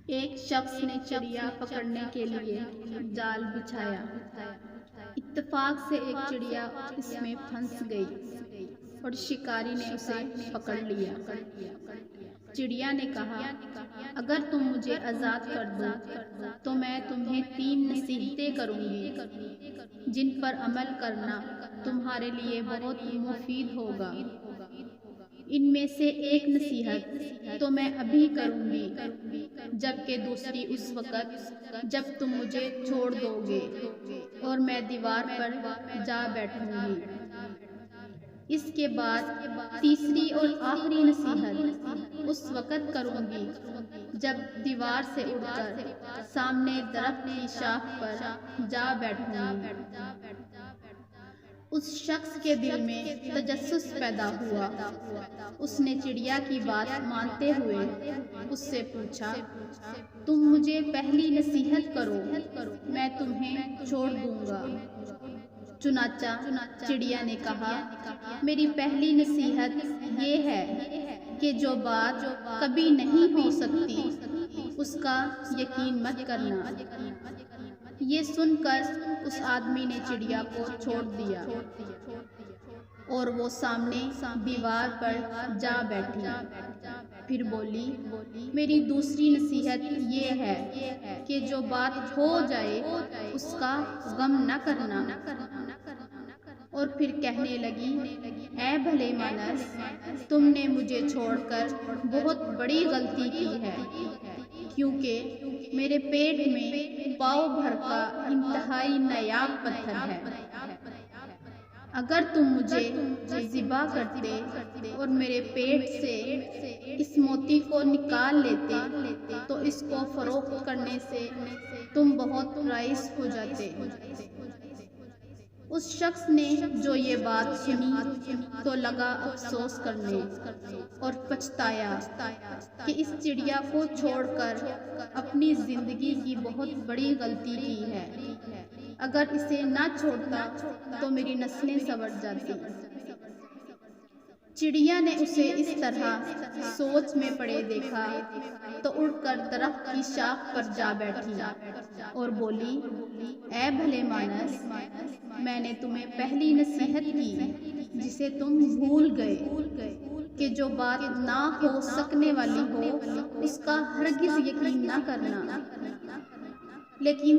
ایک شخص نے چڑیا پکڑنے کے لیے جال بچھایا۔ اتفاق سے ایک چڑیا اس میں پھنس گئی اور شکاری نے اسے پکڑ لیا۔ چڑیا نے کہا، اگر تم مجھے آزاد کر دو تو میں تمہیں 3 نصیحتیں کروں گی جن پر عمل کرنا تمہارے لیے بہت مفید ہوگا۔ ان میں سے ایک نصیحت تو میں ابھی کروں گی، جبکہ دوسری اس وقت جب تم مجھے چھوڑ دو گے اور میں دیوار پر جا بیٹھوں گی۔ اس کے بعد تیسری اور آخری نصیحت اس وقت کروں گی جب دیوار سے اڑ کر سامنے درخت کی شاخ پر جا بیٹھوں گی۔ اس شخص کے دل میں تجسس پیدا ہوا۔ اس نے چڑیا کی بات مانتے ہوئے اس سے پوچھا، تم مجھے پہلی نصیحت کرو، میں تمہیں چھوڑ دوں گا۔ چنانچہ چڑیا نے کہا، میری پہلی نصیحت یہ ہے کہ جو بات کبھی نہیں ہو سکتی اس کا یقین مت کرنا۔ یہ سن کر اس آدمی نے چڑیا کو چھوڑ دیا اور وہ سامنے دیوار پر جا بیٹھی۔ پھر بولی، میری دوسری نصیحت یہ ہے کہ جو بات ہو جائے اس کا غم نہ کرنا۔ اور پھر کہنے لگی، اے بھلے مانس، تم نے مجھے چھوڑ کر بہت بڑی غلطی کی ہے، کیونکہ میرے پیٹ میں پاؤ بھر کا انتہائی نایاب پتھر ہے۔ اگر تم مجھے ذبح کرتے اور میرے پیٹ سے اس موتی کو نکال لیتے تو اس کو فروخت کرنے سے تم بہت رائس ہو جاتے۔ اس شخص نے جو یہ بات سنی تو لگا افسوس کرنے اور پچھتایا کہ اس چڑیا کو چھوڑ کر اپنی زندگی کی بہت بڑی غلطی کی ہے۔ اگر اسے نہ چھوڑتا تو میری نسلیں سنور جاتی۔ چڑیا نے اسے اس طرح سوچ میں پڑے دیکھا تو اڑ کر درخت کی شاخ پر جا بیٹھی اور بولی، اے بھلے مانس، میں نے تمہیں پہلی نصیحت کی جسے تم بھول گئے کہ جو بات نہ ہو سکنے والی ہو اس کا ہرگز یقین نہ کرنا۔ لیکن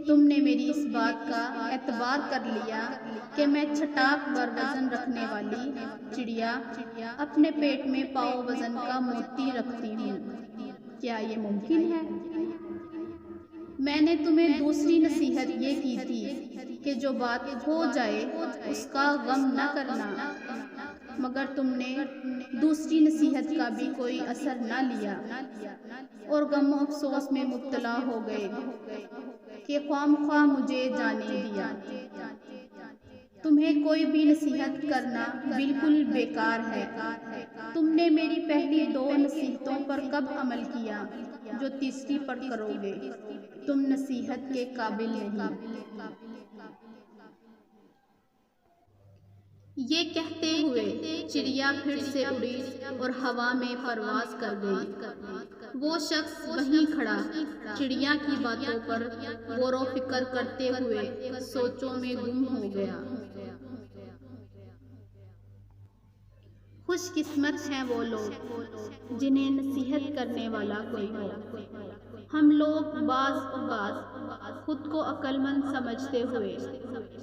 تم نے میری اس بات کا اعتبار کر لیا کہ میں چھٹاک ور وزن رکھنے والی چڑیا اپنے پیٹ میں پاؤ وزن کا موتی رکھتی ہوں۔ کیا یہ ممکن ہے؟ میں نے تمہیں دوسری نصیحت یہ کی تھی کہ جو بات ہو جائے اس کا غم نہ کرنا، مگر تم نے دوسری نصیحت کا بھی کوئی اثر نہ لیا اور غم و افسوس میں مبتلا ہو گئے کہ خواہ مجھے جانے دیا۔ تمہیں کوئی بھی نصیحت کرنا بالکل بیکار ہے۔ تم نے میری پہلی 2 نصیحتوں پر کب عمل کیا جو تیسری پر کرو گے؟ تم نصیحت کے قابل نہیں۔ یہ کہتے ہوئے چڑیا پھر سے اڑی اور ہوا میں پرواز کر گئی۔ وہ شخص وہیں کھڑا چڑیا کی باتوں پر غور و فکر کرتے ہوئے سوچوں میں گم ہو گیا۔ خوش قسمت ہیں وہ لوگ جنہیں نصیحت کرنے والا کوئی ہو۔ ہم لوگ بعض اوقات خود کو عقل مند سمجھتے ہوئے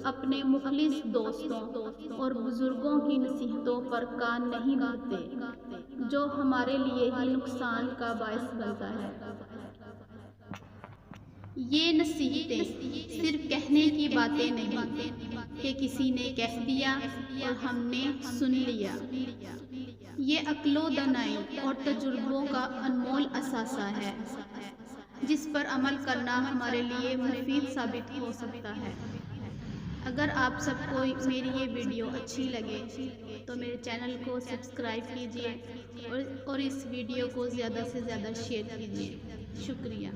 اپنے مخلص دوستوں اور بزرگوں کی نصیحتوں پر کان نہیں بھرتے، جو ہمارے لیے ہی نقصان کا باعث بنتا ہے۔ یہ نصیحتیں صرف کہنے کی باتیں نہیں کہ کسی نے کہہ دیا اور ہم نے سن لیا۔ یہ عقل و دانائی اور تجربوں کا انمول اثاثہ ہے جس پر عمل کرنا ہمارے لیے مفید ثابت ہو سکتا ہے۔ اگر آپ سب کو میری یہ ویڈیو اچھی لگے تو میرے چینل کو سبسکرائب کیجیے اور اس ویڈیو کو زیادہ سے زیادہ شیئر کیجیے۔ شکریہ۔